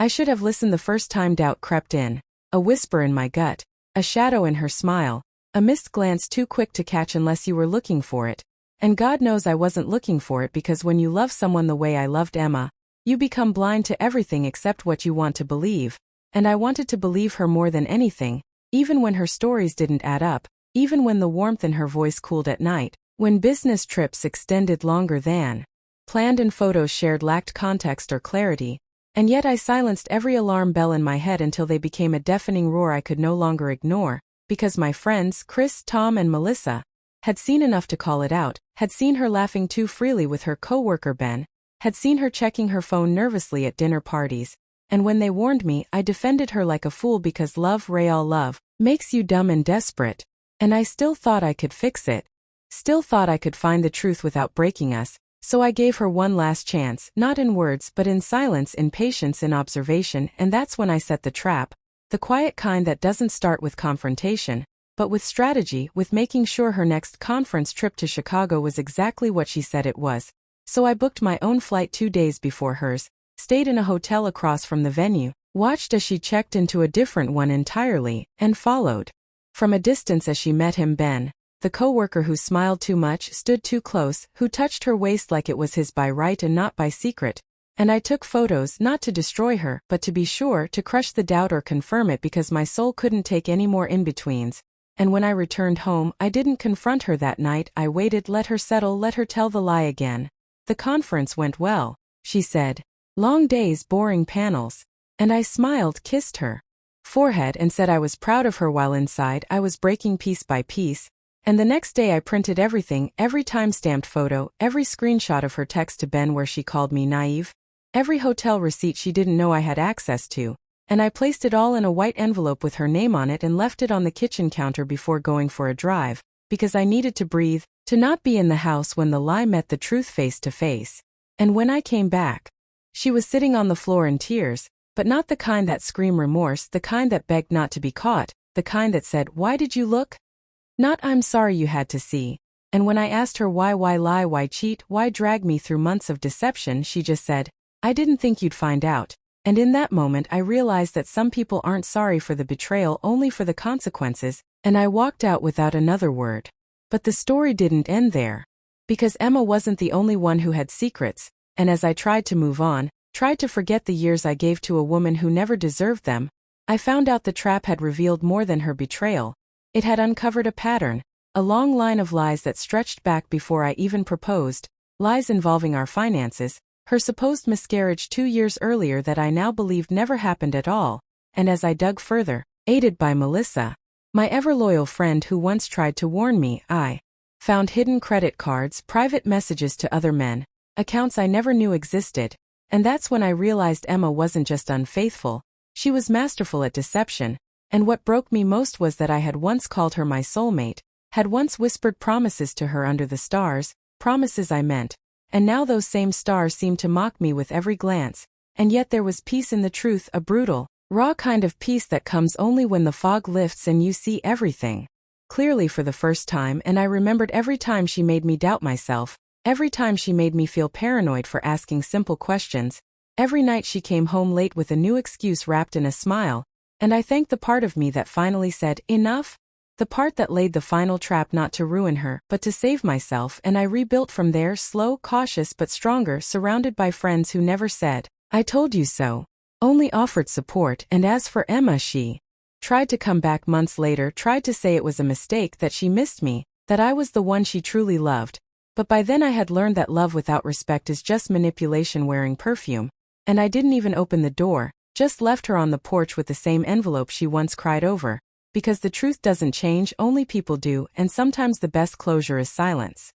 I should have listened the first time doubt crept in. A whisper in my gut. A shadow in her smile. A missed glance too quick to catch unless you were looking for it. And God knows I wasn't looking for it, because when you love someone the way I loved Emma, you become blind to everything except what you want to believe. And I wanted to believe her more than anything, even when her stories didn't add up, even when the warmth in her voice cooled at night, when business trips extended longer than planned and photos shared lacked context or clarity. And yet I silenced every alarm bell in my head until they became a deafening roar I could no longer ignore, because my friends, Chris, Tom, and Melissa, had seen enough to call it out, had seen her laughing too freely with her co-worker Ben, had seen her checking her phone nervously at dinner parties, and when they warned me, I defended her like a fool because love, real love, makes you dumb and desperate. And I still thought I could fix it. Still thought I could find the truth without breaking us, so I gave her one last chance, not in words but in silence, in patience, in observation, and that's when I set the trap, the quiet kind that doesn't start with confrontation, but with strategy, with making sure her next conference trip to Chicago was exactly what she said it was. So I booked my own flight 2 days before hers, stayed in a hotel across from the venue, watched as she checked into a different one entirely, and followed from a distance as she met him, Ben, the coworker who smiled too much, stood too close, who touched her waist like it was his by right and not by secret. And I took photos not to destroy her, but to be sure, to crush the doubt or confirm it, because my soul couldn't take any more in-betweens. And when I returned home, I didn't confront her that night. I waited, let her settle, let her tell the lie again. The conference went well, she said. Long days, boring panels. And I smiled, kissed her forehead, and said I was proud of her, while inside I was breaking piece by piece. And the next day I printed everything, every time-stamped photo, every screenshot of her text to Ben where she called me naive, every hotel receipt she didn't know I had access to, and I placed it all in a white envelope with her name on it and left it on the kitchen counter before going for a drive, because I needed to breathe, to not be in the house when the lie met the truth face to face. And when I came back, she was sitting on the floor in tears, but not the kind that screamed remorse, the kind that begged not to be caught, the kind that said, "Why did you look?" Not, "I'm sorry you had to see." And when I asked her why lie, why cheat, why drag me through months of deception, she just said, "I didn't think you'd find out." And in that moment I realized that some people aren't sorry for the betrayal, only for the consequences, and I walked out without another word. But the story didn't end there. Because Emma wasn't the only one who had secrets, and as I tried to move on, tried to forget the years I gave to a woman who never deserved them, I found out the trap had revealed more than her betrayal. It had uncovered a pattern, a long line of lies that stretched back before I even proposed, lies involving our finances, her supposed miscarriage 2 years earlier that I now believed never happened at all, and as I dug further, aided by Melissa, my ever-loyal friend who once tried to warn me, I found hidden credit cards, private messages to other men, accounts I never knew existed, and that's when I realized Emma wasn't just unfaithful, she was masterful at deception, and what broke me most was that I had once called her my soulmate, had once whispered promises to her under the stars, promises I meant, and now those same stars seemed to mock me with every glance, and yet there was peace in the truth, a brutal, raw kind of peace that comes only when the fog lifts and you see everything clearly for the first time. And I remembered every time she made me doubt myself, every time she made me feel paranoid for asking simple questions, every night she came home late with a new excuse wrapped in a smile, and I thanked the part of me that finally said, "Enough," the part that laid the final trap not to ruin her, but to save myself, and I rebuilt from there, slow, cautious but stronger, surrounded by friends who never said, "I told you so," only offered support. And as for Emma, she tried to come back months later, tried to say it was a mistake, that she missed me, that I was the one she truly loved. But by then I had learned that love without respect is just manipulation wearing perfume, and I didn't even open the door, just left her on the porch with the same envelope she once cried over. Because the truth doesn't change, only people do, and sometimes the best closure is silence.